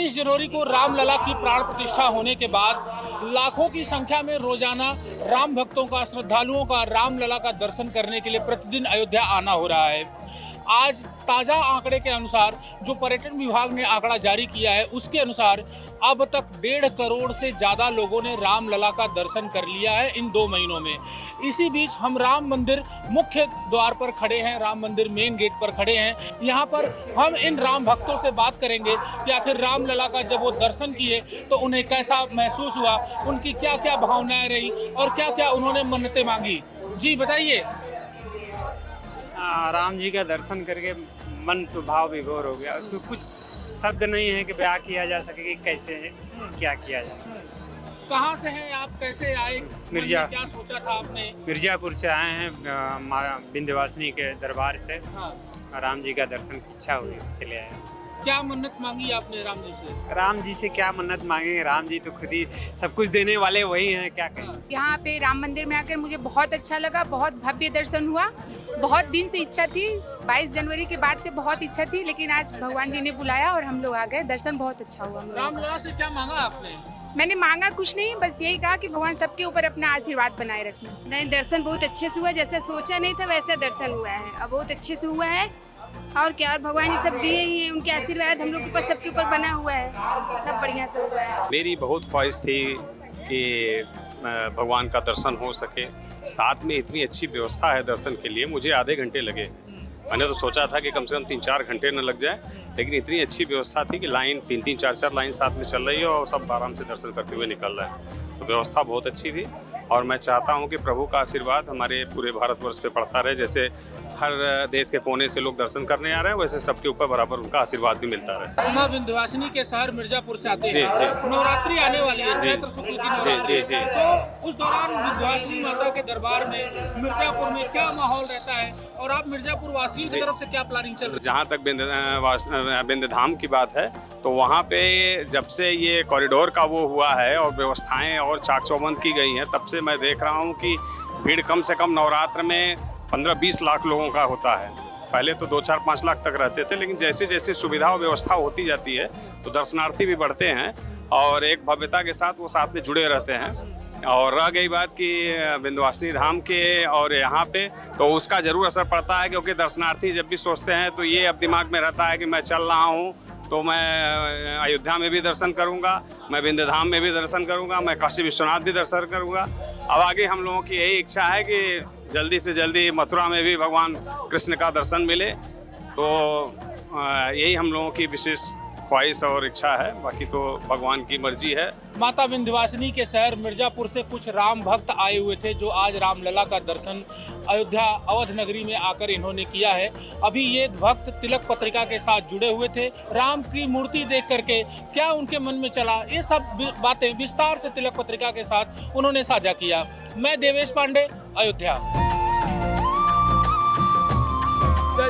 23 जनवरी को रामलला की प्राण प्रतिष्ठा होने के बाद लाखों की संख्या में रोजाना राम भक्तों का, श्रद्धालुओं का रामलला का दर्शन करने के लिए प्रतिदिन अयोध्या आना हो रहा है। आज ताज़ा आंकड़े के अनुसार जो पर्यटन विभाग ने आंकड़ा जारी किया है, उसके अनुसार अब तक 1.5 करोड़ से ज़्यादा लोगों ने रामलला का दर्शन कर लिया है इन 2 महीनों में। इसी बीच हम राम मंदिर मुख्य द्वार पर खड़े हैं, राम मंदिर मेन गेट पर खड़े हैं। यहाँ पर हम इन राम भक्तों से बात करेंगे कि आखिर रामलला का जब वो दर्शन किए तो उन्हें कैसा महसूस हुआ, उनकी क्या क्या भावनाएं रही और क्या क्या उन्होंने मन्नतें मांगी। जी बताइए। राम जी का दर्शन करके मन तो भाव विभोर हो गया। उसको कुछ शब्द नहीं है कि बयां किया जा सके कि कैसे है, क्या किया जाए। कहाँ से हैं आप, कैसे आए, मिर्जा, क्या सोचा था आपने? मिर्जापुर से आए हैं, विंध्यवासिनी के दरबार से। हाँ। राम जी का दर्शन की इच्छा हुई, चले आए। क्या मन्नत मांगी आपने राम जी से? राम जी से क्या मन्नत मांगेंगे, राम जी तो खुद ही सब कुछ देने वाले वही हैं, क्या कहें। यहाँ पे राम मंदिर में आकर मुझे बहुत अच्छा लगा, बहुत भव्य दर्शन हुआ। बहुत दिन से इच्छा थी, 22 जनवरी के बाद से बहुत इच्छा थी, लेकिन आज भगवान जी ने बुलाया और हम लोग आ गए। दर्शन बहुत अच्छा हुआ। रामलला से क्या मांगा आपने? मैंने मांगा कुछ नहीं, बस यही कहा कि भगवान सबके ऊपर अपना आशीर्वाद बनाए रखना। नहीं, दर्शन बहुत अच्छे से हुआ, जैसे सोचा नहीं था वैसे दर्शन हुआ है। अब बहुत अच्छे से हुआ है और क्या, और भगवान जी सब दिए ही हैं, उनके आशीर्वाद हम लोग के ऊपर, सबके ऊपर बना हुआ है। सब बढ़िया से हुआ है। मेरी बहुत ख्वाहिश थी कि भगवान का दर्शन हो सके। साथ में इतनी अच्छी व्यवस्था है दर्शन के लिए, मुझे आधे घंटे लगे। मैंने तो सोचा था कि कम से कम 3-4 घंटे न लग जाए, लेकिन इतनी अच्छी व्यवस्था थी कि लाइन 3-3, 4-4 लाइन साथ में चल रही है और सब आराम से दर्शन करते हुए निकल रहे हैं। तो व्यवस्था बहुत अच्छी थी और मैं चाहता हूं कि प्रभु का आशीर्वाद हमारे पूरे भारतवर्ष पे पड़ता रहे। जैसे हर देश के कोने से लोग दर्शन करने आ रहे हैं, वैसे सबके ऊपर बराबर उनका आशीर्वाद भी मिलता रहे। मां विंध्यवासिनी के शहर मिर्जापुर से आते जी, हैं। जी। नवरात्रि आने वाली है, चैत्र शुक्ल की नवरात्रि। जी। तो उस दौरान विंध्यवासिनी माता के दरबार में मिर्जापुर में क्या माहौल रहता है और आप मिर्जापुर वासियों की तरफ से क्या प्लानिंग चल रही है? जहाँ तक विंध्य धाम की बात है तो वहाँ पे जब से ये कॉरिडोर का वो हुआ है और व्यवस्थाएं और चाक चौबंद की गई हैं, तब से मैं देख रहा हूँ कि भीड़ कम से कम नवरात्र में 15-20 लाख लोगों का होता है। पहले तो 2-4-5 लाख तक रहते थे, लेकिन जैसे जैसे सुविधा और व्यवस्था होती जाती है तो दर्शनार्थी भी बढ़ते हैं और एक भव्यता के साथ वो साथ में जुड़े रहते हैं। और रह गई बात कि विंध्यवासिनी धाम के और यहाँ पे, तो उसका ज़रूर असर पड़ता है, क्योंकि दर्शनार्थी जब भी सोचते हैं तो ये अब दिमाग में रहता है कि मैं चल रहा हूँ तो मैं अयोध्या में भी दर्शन करूंगा, मैं विंध्य धाम में भी दर्शन करूंगा, मैं काशी विश्वनाथ भी दर्शन करूंगा। अब आगे हम लोगों की यही इच्छा है कि जल्दी से जल्दी मथुरा में भी भगवान कृष्ण का दर्शन मिले। तो यही हम लोगों की विशेष ख्वाहिश और इच्छा है, बाकी तो भगवान की मर्जी है। माता विंध्यवासिनी के शहर मिर्जापुर से कुछ राम भक्त आए हुए थे जो आज रामलला का दर्शन अयोध्या अवध नगरी में आकर इन्होंने किया है। अभी ये भक्त तिलक पत्रिका के साथ जुड़े हुए थे। राम की मूर्ति देख करके क्या उनके मन में चला, ये सब बातें विस्तार से तिलक पत्रिका के साथ उन्होंने साझा किया। मैं देवेश पांडे, अयोध्या। जय